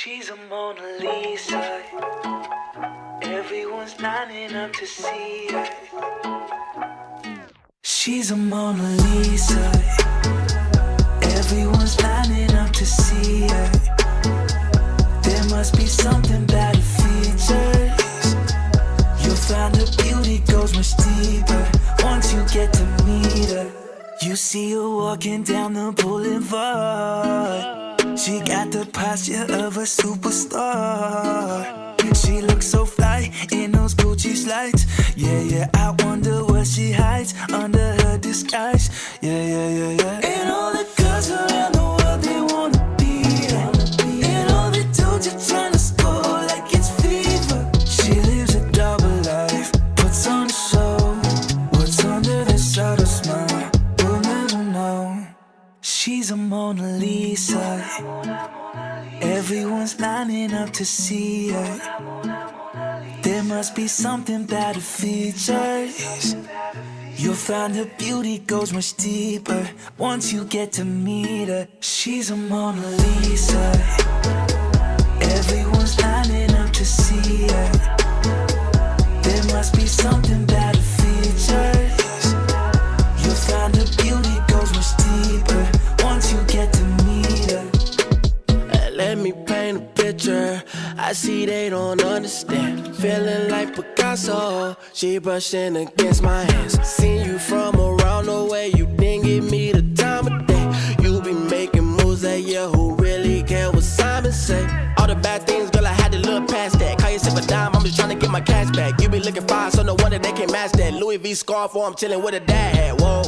She's a Mona Lisa. Everyone's lining up to see her. She's a Mona Lisa. Everyone's lining up to see her. There must be something about her features. You'll find her beauty goes much deeper once you get to meet her. You see her walking down the boulevard. She got the posture of a superstar. She looks so fly in those Gucci slides. Yeah, yeah, I wonder what she hides under her disguise. Yeah, yeah, yeah, yeah. And all the girls around the world, they wanna be her. And all the dudes are trying to score like it's fever. She lives a double life, puts on a show. What's under the subtle smile, we'll never know. She's a Mona Lisa. Everyone's lining up to see her. There must be something about her features. You'll find her beauty goes much deeper once you get to meet her. She's a Mona Lisa. Everyone's lining up to see her. There must be something about her features. You'll find her beauty goes much deeper once you get to meet her. Let me paint a picture. I see they don't understand. Feeling like Picasso. She brushing against my hands. Seen you from around the way. You didn't give me the time of day. You be making moves that year. Who really care what Simon say? All the bad things, girl, I had to look past that. Call yourself a dime, I'm just trying to get my cash back. You be looking fine, so no wonder they can't match that. Louis V scarf, or I'm chilling with a dad. Whoa,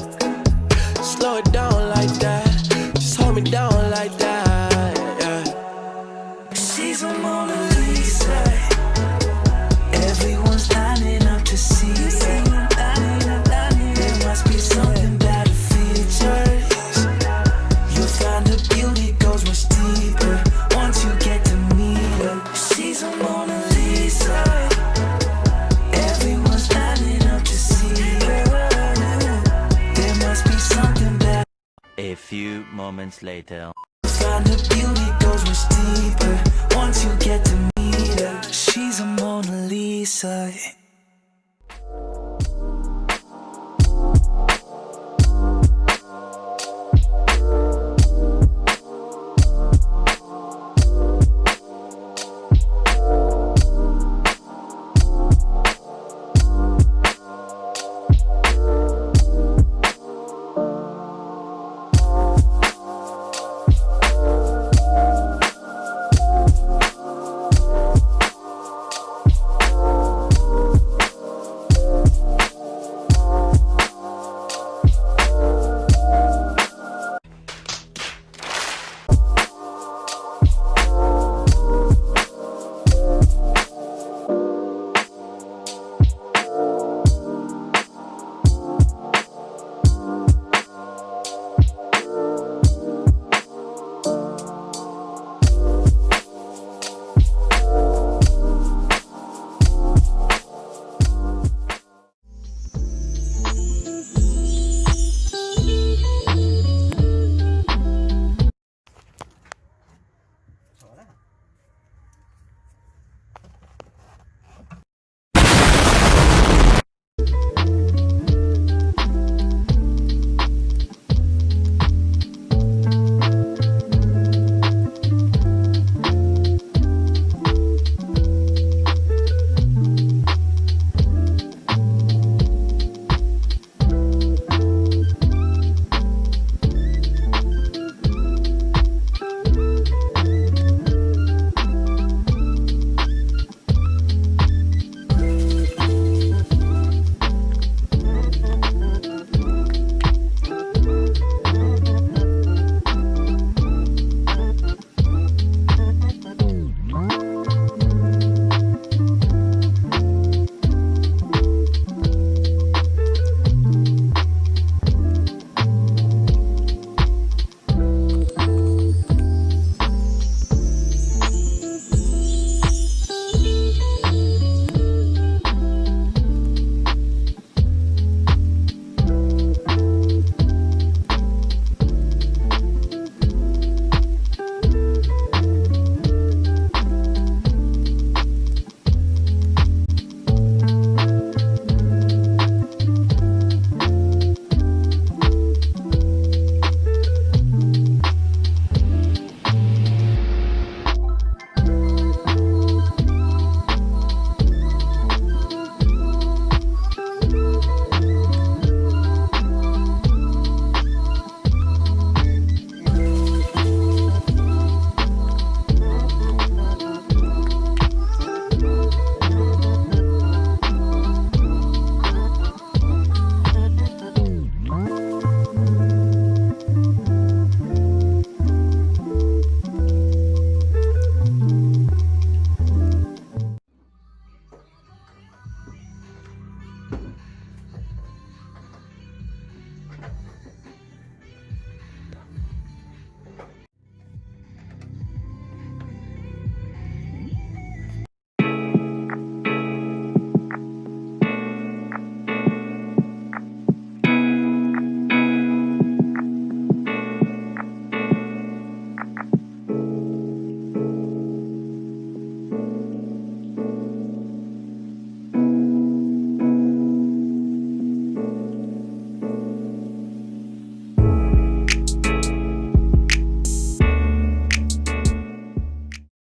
slow it down like that. Just hold me down like that. She's a Mona Lisa. Everyone's lining up to see her. There must be something about her features. You'll find her beauty goes much deeper once you get to meet her. She's a Mona Lisa. Everyone's lining up to see her. There must be something about. A few moments later. Find her beauty goes much deeper